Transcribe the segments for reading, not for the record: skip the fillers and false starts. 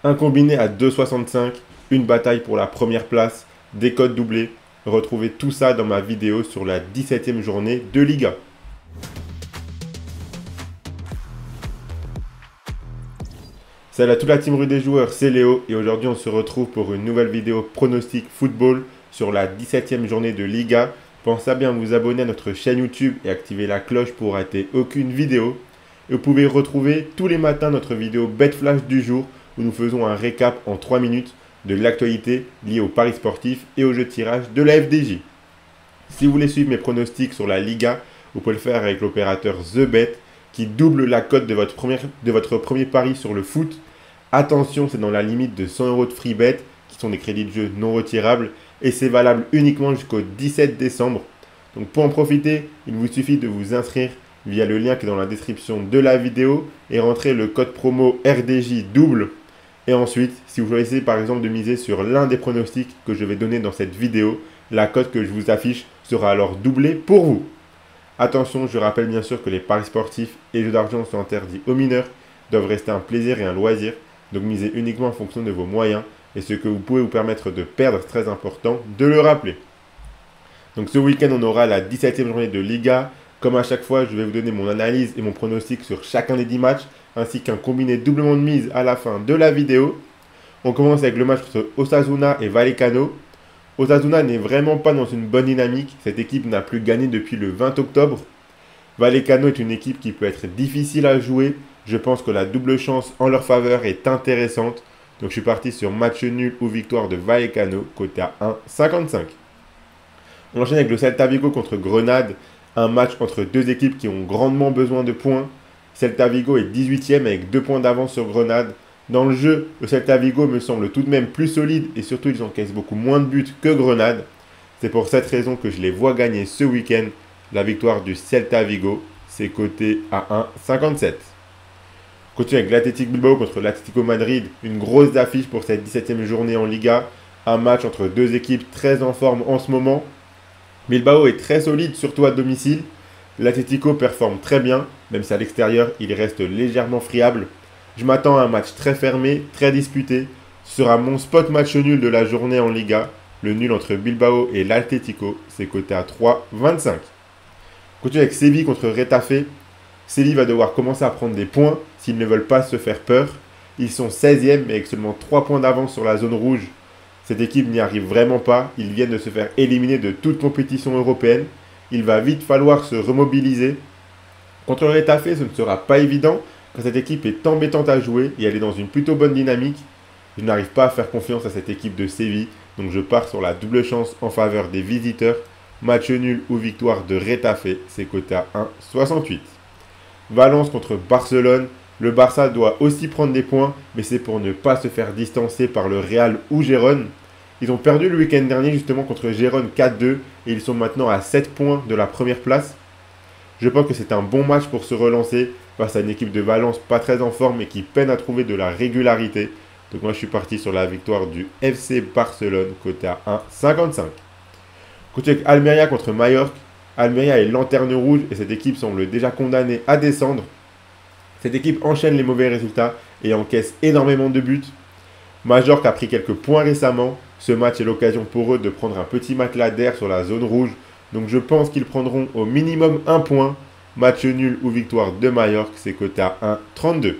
Un combiné à 2,65, une bataille pour la première place, des codes doublés. Retrouvez tout ça dans ma vidéo sur la 17e journée de Liga. Salut à toute la team rue des joueurs, c'est Léo et aujourd'hui on se retrouve pour une nouvelle vidéo pronostic football sur la 17e journée de Liga. Pensez à bien vous abonner à notre chaîne YouTube et activer la cloche pour rater aucune vidéo. Et vous pouvez retrouver tous les matins notre vidéo Bet Flash du jour où nous faisons un récap en 3 minutes de l'actualité liée aux paris sportifs et au jeu de tirage de la FDJ. Si vous voulez suivre mes pronostics sur la Liga, vous pouvez le faire avec l'opérateur TheBet qui double la cote de votre premier pari sur le foot. Attention, c'est dans la limite de 100 € de free bet qui sont des crédits de jeu non retirables et c'est valable uniquement jusqu'au 17 décembre. Donc pour en profiter, il vous suffit de vous inscrire via le lien qui est dans la description de la vidéo et rentrer le code promo RDJ double. Et ensuite, si vous choisissez par exemple de miser sur l'un des pronostics que je vais donner dans cette vidéo, la cote que je vous affiche sera alors doublée pour vous. Attention, je rappelle bien sûr que les paris sportifs et jeux d'argent sont interdits aux mineurs, doivent rester un plaisir et un loisir, donc misez uniquement en fonction de vos moyens et ce que vous pouvez vous permettre de perdre, c'est très important de le rappeler. Donc ce week-end, on aura la 17e journée de Liga. Comme à chaque fois, je vais vous donner mon analyse et mon pronostic sur chacun des 10 matchs, ainsi qu'un combiné doublement de mise à la fin de la vidéo. On commence avec le match entre Osasuna et Vallecano. Osasuna n'est vraiment pas dans une bonne dynamique. Cette équipe n'a plus gagné depuis le 20 octobre. Vallecano est une équipe qui peut être difficile à jouer. Je pense que la double chance en leur faveur est intéressante. Donc je suis parti sur match nul ou victoire de Vallecano, coté à 1,55. On enchaîne avec le Celta Vigo contre Grenade. Un match entre deux équipes qui ont grandement besoin de points. Celta Vigo est 18e avec 2 points d'avance sur Grenade. Dans le jeu, le Celta Vigo me semble tout de même plus solide et surtout ils encaissent beaucoup moins de buts que Grenade. C'est pour cette raison que je les vois gagner ce week-end. La victoire du Celta Vigo, c'est coté à 1,57. Continue avec l'Athletic Bilbao contre l'Atlético Madrid. Une grosse affiche pour cette 17e journée en Liga. Un match entre deux équipes très en forme en ce moment. Bilbao est très solide, surtout à domicile. L'Atlético performe très bien, même si à l'extérieur, il reste légèrement friable. Je m'attends à un match très fermé, très disputé. Ce sera mon spot match nul de la journée en Liga. Le nul entre Bilbao et l'Atlético, c'est coté à 3,25. Continue avec Séville contre Retafe. Séville va devoir commencer à prendre des points s'ils ne veulent pas se faire peur. Ils sont 16e, mais avec seulement 3 points d'avance sur la zone rouge. Cette équipe n'y arrive vraiment pas. Ils viennent de se faire éliminer de toute compétition européenne. Il va vite falloir se remobiliser. Contre le Retafe, ce ne sera pas évident car cette équipe est embêtante à jouer et elle est dans une plutôt bonne dynamique. Je n'arrive pas à faire confiance à cette équipe de Séville, donc je pars sur la double chance en faveur des visiteurs. Match nul ou victoire de Retafe, c'est coté à 1,68. Valence contre Barcelone. Le Barça doit aussi prendre des points, mais c'est pour ne pas se faire distancer par le Real ou Gérone. Ils ont perdu le week-end dernier justement contre Gérone 4-2 et ils sont maintenant à 7 points de la première place. Je pense que c'est un bon match pour se relancer face à une équipe de Valence pas très en forme et qui peine à trouver de la régularité. Donc moi je suis parti sur la victoire du FC Barcelone côté à 1,55. Côté avec Almeria contre Mallorca. Almeria est lanterne rouge et cette équipe semble déjà condamnée à descendre. Cette équipe enchaîne les mauvais résultats et encaisse énormément de buts. Majorque a pris quelques points récemment. Ce match est l'occasion pour eux de prendre un petit matelas d'air sur la zone rouge. Donc je pense qu'ils prendront au minimum 1 point. Match nul ou victoire de Majorque, c'est coté à 1,32.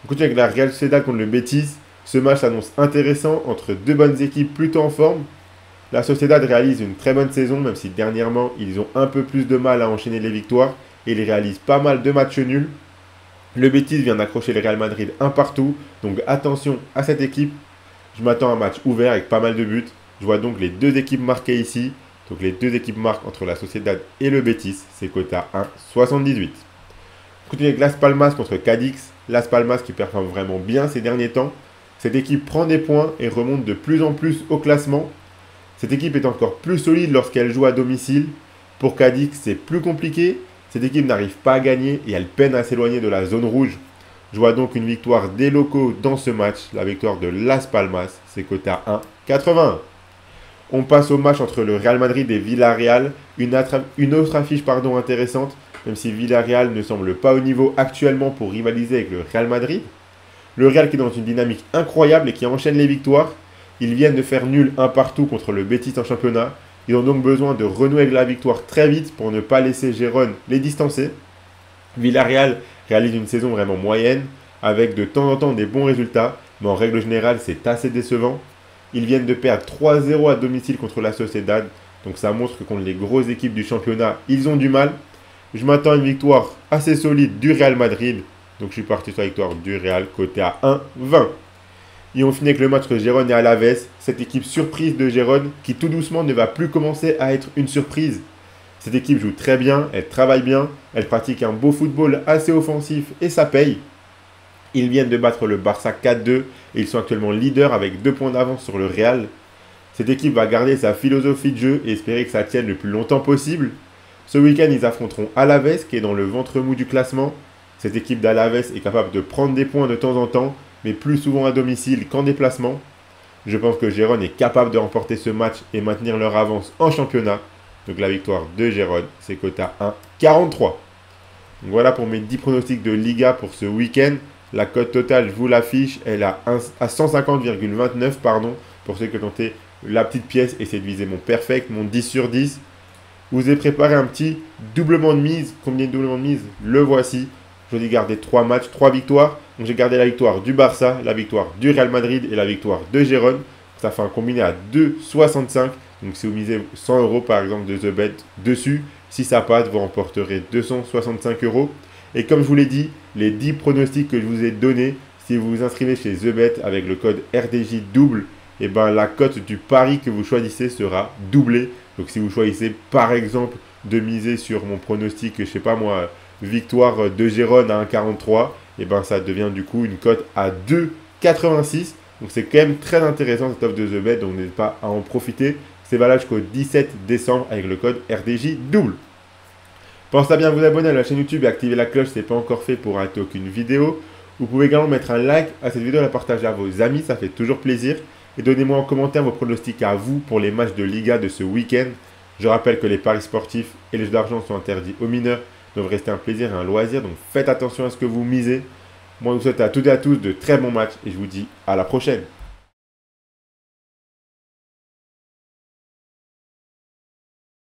On continue avec la Real Sociedad contre le Betis. Ce match s'annonce intéressant entre deux bonnes équipes plutôt en forme. La Sociedad réalise une très bonne saison, même si dernièrement ils ont un peu plus de mal à enchaîner les victoires et ils réalisent pas mal de matchs nuls. Le Betis vient d'accrocher le Real Madrid un partout, donc attention à cette équipe. Je m'attends à un match ouvert avec pas mal de buts. Je vois donc les deux équipes marquées ici. Donc les deux équipes marquent entre la Sociedad et le Betis, c'est coté à 1,78. On continue avec Las Palmas contre Cadix. Las Palmas qui performe vraiment bien ces derniers temps. Cette équipe prend des points et remonte de plus en plus au classement. Cette équipe est encore plus solide lorsqu'elle joue à domicile. Pour Cadix, c'est plus compliqué. Cette équipe n'arrive pas à gagner et elle peine à s'éloigner de la zone rouge. Je vois donc une victoire des locaux dans ce match. La victoire de Las Palmas, c'est coté à 1,81. On passe au match entre le Real Madrid et Villarreal. Une autre affiche intéressante, même si Villarreal ne semble pas au niveau actuellement pour rivaliser avec le Real Madrid. Le Real qui est dans une dynamique incroyable et qui enchaîne les victoires. Ils viennent de faire nul un partout contre le Betis en championnat. Ils ont donc besoin de renouer avec la victoire très vite pour ne pas laisser Gérone les distancer. Villarreal réalise une saison vraiment moyenne, avec de temps en temps des bons résultats, mais en règle générale c'est assez décevant. Ils viennent de perdre 3-0 à domicile contre la Sociedad, donc ça montre que contre les grosses équipes du championnat, ils ont du mal. Je m'attends à une victoire assez solide du Real Madrid, donc je suis parti sur la victoire du Real, côté à 1,20. Et on finit avec le match entre Gérone et Alaves, cette équipe surprise de Gérone qui tout doucement ne va plus commencer à être une surprise. Cette équipe joue très bien, elle travaille bien, elle pratique un beau football assez offensif et ça paye. Ils viennent de battre le Barça 4-2 et ils sont actuellement leaders avec 2 points d'avance sur le Real. Cette équipe va garder sa philosophie de jeu et espérer que ça tienne le plus longtemps possible. Ce week-end, ils affronteront Alaves qui est dans le ventre mou du classement. Cette équipe d'Alaves est capable de prendre des points de temps en temps, mais plus souvent à domicile qu'en déplacement. Je pense que Gérone est capable de remporter ce match et maintenir leur avance en championnat. Donc la victoire de Gérone, c'est coté à 1,43. Donc voilà pour mes 10 pronostics de Liga pour ce week-end. La cote totale, je vous l'affiche, elle est à 150,29 pardon, pour ceux qui ont tenté la petite pièce et c'est de viser mon perfect, mon 10 sur 10. Je vous ai préparé un petit doublement de mise. Combien de doublements de mise? Le voici. Je vous ai gardé 3 matchs, 3 victoires. Donc j'ai gardé la victoire du Barça, la victoire du Real Madrid et la victoire de Gérone. Ça fait un combiné à 2,65. Donc si vous misez 100 € par exemple de The Bet dessus, si ça passe, vous remporterez 265 €. Et comme je vous l'ai dit, les 10 pronostics que je vous ai donnés, si vous vous inscrivez chez The Bet avec le code RDJ double, et ben la cote du pari que vous choisissez sera doublée. Donc si vous choisissez par exemple de miser sur mon pronostic, je sais pas moi, victoire de Gérone à 1,43, et ben ça devient du coup une cote à 2,86. Donc c'est quand même très intéressant cette offre de The Bet, donc n'hésitez pas à en profiter. C'est valable jusqu'au 17 décembre avec le code RDJ double. Pensez à bien vous abonner à la chaîne YouTube et activer la cloche si ce n'est pas encore fait pour rater aucune vidéo. Vous pouvez également mettre un like à cette vidéo et la partager à vos amis, ça fait toujours plaisir. Et donnez-moi en commentaire vos pronostics à vous pour les matchs de Liga de ce week-end. Je rappelle que les paris sportifs et les jeux d'argent sont interdits aux mineurs, doivent rester un plaisir et un loisir, donc faites attention à ce que vous misez. Moi, je vous souhaite à toutes et à tous de très bons matchs et je vous dis à la prochaine.